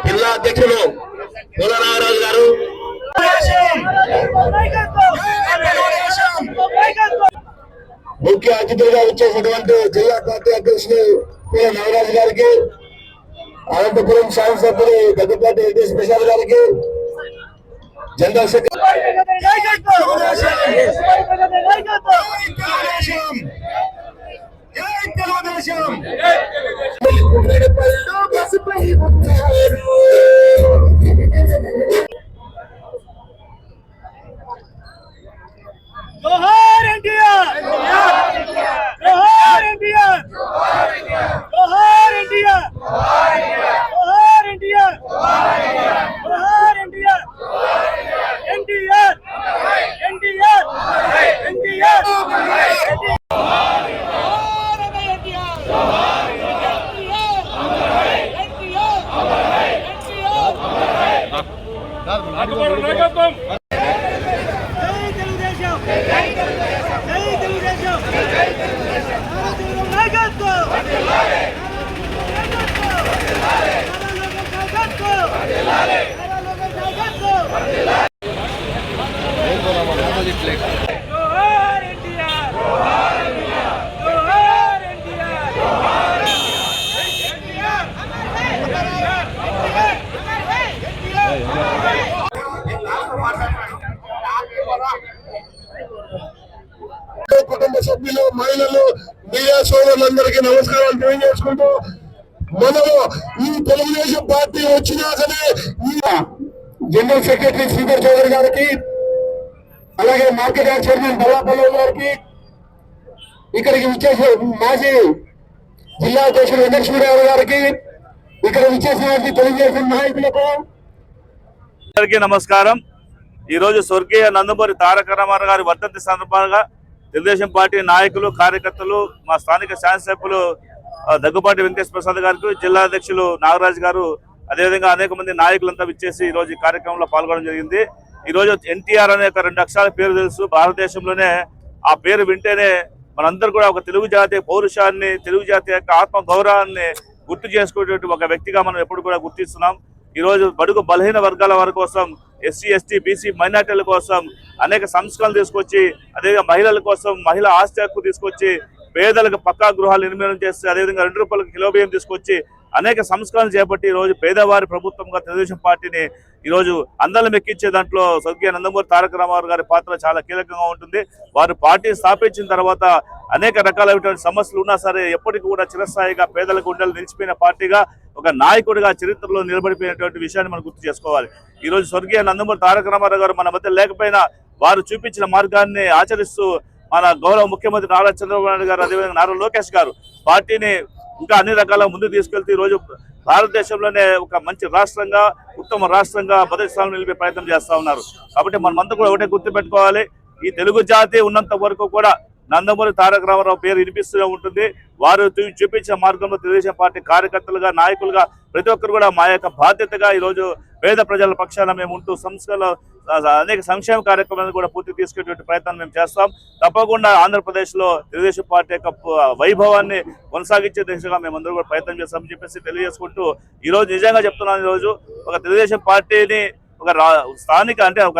జిల్లా అధ్యక్షులు నాగరాజు గారు, ముఖ్య అతిథులుగా వచ్చేసినటువంటి జిల్లా పార్టీ అధ్యక్షులు నాగరాజు గారికి, అనంతపురం శాసనసభ్యులు దగ్గుపాటి వెంకటేశ్వర ప్రసాద్ గారికి, జనరల్ సెక్రటరీ जोहार इंडिया, जोहार इंडिया, जोहार इंडिया, जोहार इंडिया, जोहार इंडिया, एनडीआर, एनडीआर, एनडीआर, కుటుంబ సభ్యులు, మహిళలు, మీడియా సోదరులందరికీ నమస్కారాలు తెలియజేసుకుంటూ, మనము ఈ తెలుగుదేశం పార్టీ వచ్చినాకనే జనరల్ సెక్రటరీ శ్రీధర్ చౌదరి గారికి, అలాగే మార్కెట్ యార్డ్ చైర్మన్ బల్లాపల్లి గారికి, ఇక్కడికి విచ్చేసిన మాజీ జిల్లా అధ్యక్షుడు వెంకటేశ్వరరావు గారికి, ఇక్కడ విచ్చేసిన తెలుగుదేశం నాయకులకు అందరికీ నమస్కారం. ఈ రోజు స్వర్గీయ నందమూరి తారక రామారావు గారి వర్ధంతి సందర్భంగా తెలుగుదేశం పార్టీ నాయకులు, కార్యకర్తలు, మా స్థానిక శాసనసభ్యులు దగ్గుపాటి వెంకటేశ్వర ప్రసాద్ గారికి, జిల్లా అధ్యక్షులు నాగరాజు గారు, అదేవిధంగా అనేక మంది నాయకులంతా విచ్చేసి ఈ రోజు ఈ కార్యక్రమంలో పాల్గొనడం జరిగింది. ఈ రోజు ఎన్టీఆర్ అనే ఒక 2 అక్షరాల పేరు తెలుసు. భారతదేశంలోనే ఆ పేరు వింటేనే మనందరూ కూడా ఒక తెలుగు జాతి పౌరుషాన్ని, తెలుగు జాతి యొక్క ఆత్మ గౌరవాన్ని గుర్తు చేసుకునేటువంటి ఒక వ్యక్తిగా మనం ఎప్పుడు కూడా గుర్తిస్తున్నాం. ఈ రోజు బడుగు బలహీన వర్గాల వారి కోసం, ఎస్సీ, ఎస్టీ, బీసీ మైనార్టీల కోసం అనేక సంస్కరణలు తీసుకొచ్చి, అదేవిధంగా మహిళల కోసం మహిళా ఆస్తి హక్కు తీసుకొచ్చి, పేదలకు పక్కా గృహాలు నిర్మాణం చేసి, అదేవిధంగా 2 రూపాయలకు కిలో బియ్యం తీసుకొచ్చి అనేక సంస్కరణలు చేపట్టి ఈరోజు పేదవారి ప్రభుత్వంగా తెలుగుదేశం పార్టీని ఈరోజు అందలం ఎక్కించే దాంట్లో స్వర్గీయ నందమూరి తారక రామారావు గారి పాత్ర చాలా కీలకంగా ఉంటుంది. వారు పార్టీ స్థాపించిన తర్వాత అనేక రకాలైనటువంటి సమస్యలు ఉన్నా సరే ఎప్పటికీ కూడా చిరస్థాయిగా పేదల గుండెలు నిలిచిపోయిన పార్టీగా, ఒక నాయకుడిగా చరిత్రలో నిలబడిపోయినటువంటి విషయాన్ని మనం గుర్తు చేసుకోవాలి. ఈ రోజు స్వర్గీయ నందమూరి తారక రామారావు గారు మన మధ్య లేకపోయినా వారు చూపించిన మార్గాన్ని ఆచరిస్తూ మన గౌరవ ముఖ్యమంత్రి నారా చంద్రబాబు నాయుడు గారు, అదేవిధంగా నారా లోకేష్ గారు పార్టీని ఇంకా అన్ని రకాల ముందుకు తీసుకెళ్తూ ఈరోజు భారతదేశంలోనే ఒక మంచి రాష్ట్రంగా, ఉత్తమ రాష్ట్రంగా మొదటి స్థానం నిలిపే ప్రయత్నం చేస్తా ఉన్నారు. కాబట్టి మనమంతా కూడా ఒకటే గుర్తుపెట్టుకోవాలి, ఈ తెలుగు జాతి ఉన్నంత వరకు కూడా నందమూరి తారక రామారావు పేరు వినిపిస్తూనే ఉంటుంది. వారు చూపించిన మార్గంలో తెలుగుదేశం పార్టీ కార్యకర్తలుగా, నాయకులుగా ప్రతి ఒక్కరు కూడా మా యొక్క బాధ్యతగా ఈరోజు పేద ప్రజల పక్షాన మేము ఉంటూ సంస్థల అనేక సంక్షేమ కార్యక్రమాలను కూడా పూర్తి తీసుకునేటువంటి ప్రయత్నం మేము చేస్తాం. తప్పకుండా ఆంధ్రప్రదేశ్లో తెలుగుదేశం పార్టీ యొక్క వైభవాన్ని కొనసాగించే దిశగా మేమందరూ కూడా ప్రయత్నం చేస్తామని చెప్పేసి తెలియజేసుకుంటూ, ఈరోజు నిజంగా చెప్తున్నాను, ఈరోజు ఒక తెలుగుదేశం పార్టీని ఒక స్థానిక అంటే ఒక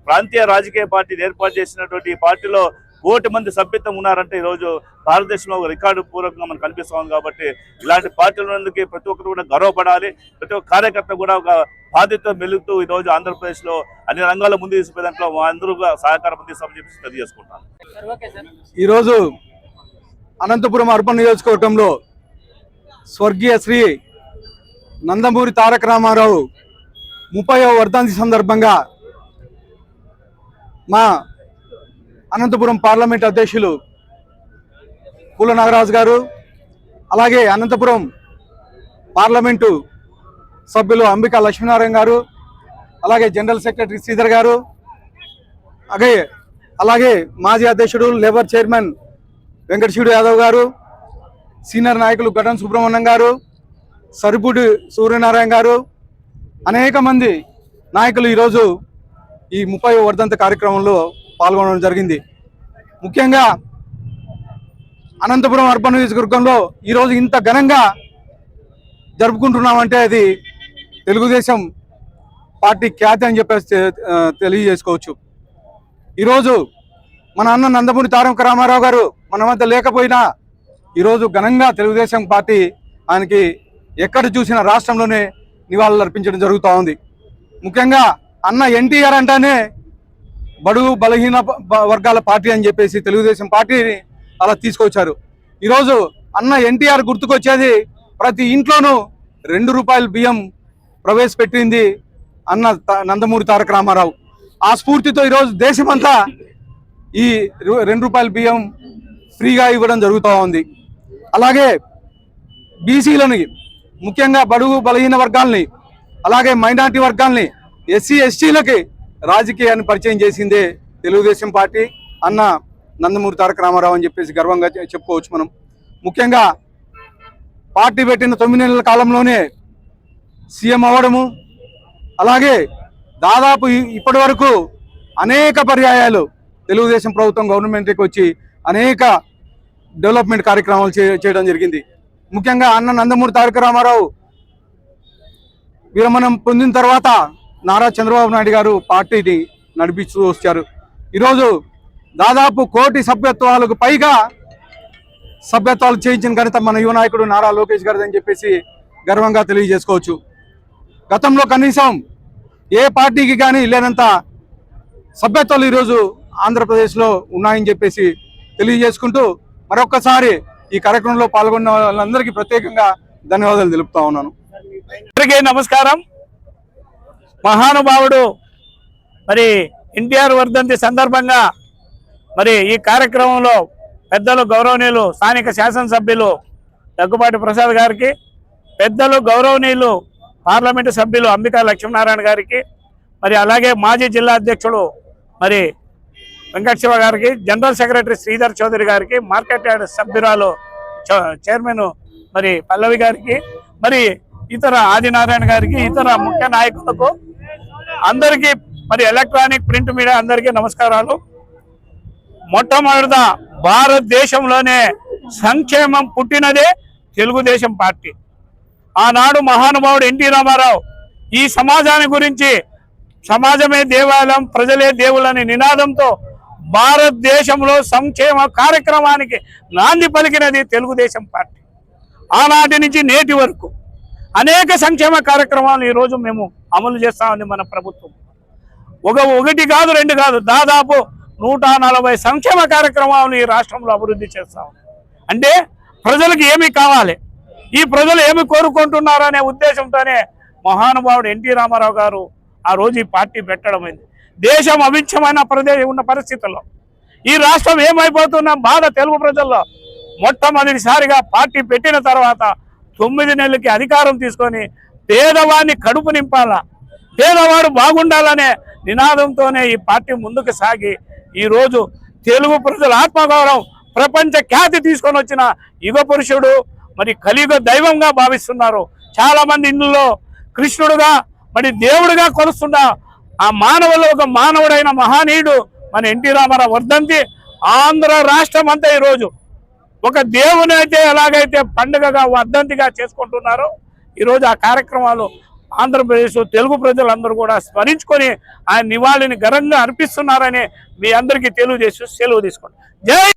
ప్రాంతీయ రాజకీయ పార్టీని ఏర్పాటు చేసినటువంటి ఈ పార్టీలో 1 కోటి మంది సభ్యత్వం ఉన్నారంటే ఈరోజు భారతదేశంలో ఒక రికార్డు పూర్వకంగా మనకు కనిపిస్తాం. కాబట్టి ఇలాంటి పార్టీలందుకు ప్రతి ఒక్కరు కూడా గర్వపడాలి. ప్రతి ఒక్క కార్యకర్త కూడా ఒక బాధ్యత మెలుగుతూ ఈరోజు ఆంధ్రప్రదేశ్లో అన్ని రంగాల్లో ముందు తీసుకునే దాంట్లో అందరూ సహకారం అందిస్తామని చెప్పి తెలియజేసుకుంటాను. ఈరోజు అనంతపురం అర్బన్ నియోజకవర్గంలో స్వర్గీయ శ్రీ నందమూరి తారక రామారావు 30వ వర్ధంతి సందర్భంగా మా అనంతపురం పార్లమెంట్ అధ్యక్షులు పూల నాగరాజు గారు, అలాగే అనంతపురం పార్లమెంటు సభ్యులు అంబికా లక్ష్మీనారాయణ గారు, అలాగే జనరల్ సెక్రటరీ శ్రీధర్ గారు, అలాగే మాజీ అధ్యక్షుడు లేబర్ చైర్మన్ వెంకటేశ్వర యాదవ్ గారు, సీనియర్ నాయకులు గడ్డం సుబ్రహ్మణ్యం గారు, సరిపూడి సూర్యనారాయణ గారు, అనేక మంది నాయకులు ఈరోజు ఈ 30వ వర్ధంతి కార్యక్రమంలో పాల్గొనడం జరిగింది. ముఖ్యంగా అనంతపురం అర్బన్ నియోజకవర్గంలో ఈరోజు ఇంత ఘనంగా జరుపుకుంటున్నామంటే అది తెలుగుదేశం పార్టీ ఖ్యాతి అని చెప్పేసి తెలియజేసుకోవచ్చు. ఈరోజు మన అన్న నందమూరి తారక రామారావు గారు మన వద్ద లేకపోయినా ఈరోజు ఘనంగా తెలుగుదేశం పార్టీ ఆయనకి ఎక్కడ చూసిన రాష్ట్రంలోనే నివాళులు అర్పించడం జరుగుతూ ఉంది. ముఖ్యంగా అన్న ఎన్టీఆర్ అంటేనే బడుగు బలహీన వర్గాల పార్టీ అని చెప్పేసి తెలుగుదేశం పార్టీని అలా తీసుకొచ్చారు. ఈరోజు అన్న ఎన్టీఆర్ గుర్తుకొచ్చేది ప్రతి ఇంట్లోనూ ₹2 బియ్యం ప్రవేశపెట్టింది అన్న నందమూరి తారక రామారావు. ఆ స్ఫూర్తితో ఈరోజు దేశమంతా ఈ ₹2 బియ్యం ఫ్రీగా ఇవ్వడం జరుగుతూ ఉంది. అలాగే బీసీలని, ముఖ్యంగా బడుగు బలహీన వర్గాల్ని, అలాగే మైనార్టీ వర్గాల్ని, ఎస్సీ ఎస్టీలకి రాజకీయాన్ని పరిచయం చేసిందే తెలుగుదేశం పార్టీ, అన్న నందమూరి తారక రామారావు అని చెప్పేసి గర్వంగా చెప్పుకోవచ్చు మనం. ముఖ్యంగా పార్టీ పెట్టిన 9 నెలల కాలంలోనే సీఎం అవ్వడము, అలాగే దాదాపు ఇప్పటి వరకు అనేక పర్యాయాలు తెలుగుదేశం ప్రభుత్వం గవర్నమెంట్కి వచ్చి అనేక డెవలప్మెంట్ కార్యక్రమాలు చేయడం జరిగింది. ముఖ్యంగా అన్న నందమూరి తారక రామారావు విరమణం పొందిన తర్వాత నారా చంద్రబాబు నాయుడు గారు పార్టీని నడిపిస్తూ వచ్చారు. ఈరోజు దాదాపు 1 కోటి సభ్యత్వాలకు పైగా సభ్యత్వాలు చేయించిన ఘనత మన యువ నాయకుడు నారా లోకేష్ గారిది అని చెప్పేసి గర్వంగా తెలియజేసుకోవచ్చు. గతంలో కనీసం ఏ పార్టీకి కానీ లేనంత సభ్యత్వాలు ఈరోజు ఆంధ్రప్రదేశ్లో ఉన్నాయని చెప్పేసి తెలియజేసుకుంటూ మరొక్కసారి ఈ కార్యక్రమంలో పాల్గొన్న వాళ్ళందరికీ ప్రత్యేకంగా ధన్యవాదాలు తెలుపుతా ఉన్నాను. అందరికీ నమస్కారం. మహానుభావుడు మరి ఎన్టీఆర్ వర్ధంతి సందర్భంగా మరి ఈ కార్యక్రమంలో పెద్దలు గౌరవనీయులు స్థానిక శాసనసభ్యులు దగ్గుబాటి ప్రసాద్ గారికి, పెద్దలు గౌరవనీయులు పార్లమెంటు సభ్యులు అంబికా లక్ష్మీనారాయణ గారికి, మరి అలాగే మాజీ జిల్లా అధ్యక్షుడు మరి వెంకట శివ గారికి, జనరల్ సెక్రటరీ శ్రీధర్ చౌదరి గారికి, మార్కెట్ యార్డ్ సభ్యురాలు చైర్మన్ మరి పల్లవి గారికి, మరి ఇతర ఆదినారాయణ గారికి, ఇతర ముఖ్య నాయకులకు అందరికీ, మరి ఎలక్ట్రానిక్ ప్రింట్ మీడియా అందరికీ నమస్కారాలు. మొట్టమొదట భారతదేశంలోనే సంక్షేమం పుట్టినదే తెలుగుదేశం పార్టీ. ఆనాడు మహానుభావుడు ఎన్టీ రామారావు ఈ సమాజాన్ని గురించి సమాజమే దేవాలయం, ప్రజలే దేవులని నినాదంతో భారతదేశంలో సంక్షేమ కార్యక్రమానికి నాంది పలికినది తెలుగుదేశం పార్టీ. ఆనాటి నుంచి నేటి వరకు అనేక సంక్షేమ కార్యక్రమాలు ఈరోజు మేము అమలు చేస్తామని మన ప్రభుత్వం ఒకటి కాదు, 2 కాదు, దాదాపు 140 సంక్షేమ కార్యక్రమాలను ఈ రాష్ట్రంలో అభివృద్ధి చేస్తాం. అంటే ప్రజలకు ఏమి కావాలి, ఈ ప్రజలు ఏమి కోరుకుంటున్నారనే ఉద్దేశంతోనే మహానుభావుడు ఎన్టీ రామారావు గారు ఆ రోజు ఈ పార్టీ పెట్టడమైంది. దేశం అవిచ్ఛమైన ప్రదేశం ఉన్న పరిస్థితుల్లో ఈ రాష్ట్రం ఏమైపోతున్న బాధ తెలుగు ప్రజల్లో మొట్టమొదటిసారిగా పార్టీ పెట్టిన తర్వాత 9 నెలలకి అధికారం తీసుకొని పేదవాడిని కడుపు నింపాలా, పేదవాడు బాగుండాలనే నినాదంతోనే ఈ పార్టీ ముందుకు సాగి ఈరోజు తెలుగు ప్రజల ఆత్మగౌరవం, ప్రపంచ ఖ్యాతి తీసుకొని వచ్చిన యుగ పురుషుడు, మరి కలియుగ దైవంగా భావిస్తున్నారు. చాలా మంది ఇందులో కృష్ణుడుగా, మరి దేవుడిగా కొలుస్తున్న ఆ మానవుల్లో ఒక మానవుడైన మహానీయుడు మన ఎన్టీ రామారావు వర్ధంతి ఆంధ్ర రాష్ట్రం అంతా ఈరోజు ఒక దేవుని అయితే ఎలాగైతే పండుగగా వర్ధంతిగా చేసుకుంటున్నారో ఈరోజు ఆ కార్యక్రమాలు ఆంధ్రప్రదేశ్ తెలుగు ప్రజలందరూ కూడా స్మరించుకొని ఆయన నివాళిని ఘనంగా అర్పిస్తున్నారని మీ అందరికీ తెలియజేసి సెలవు తీసుకోండి. జై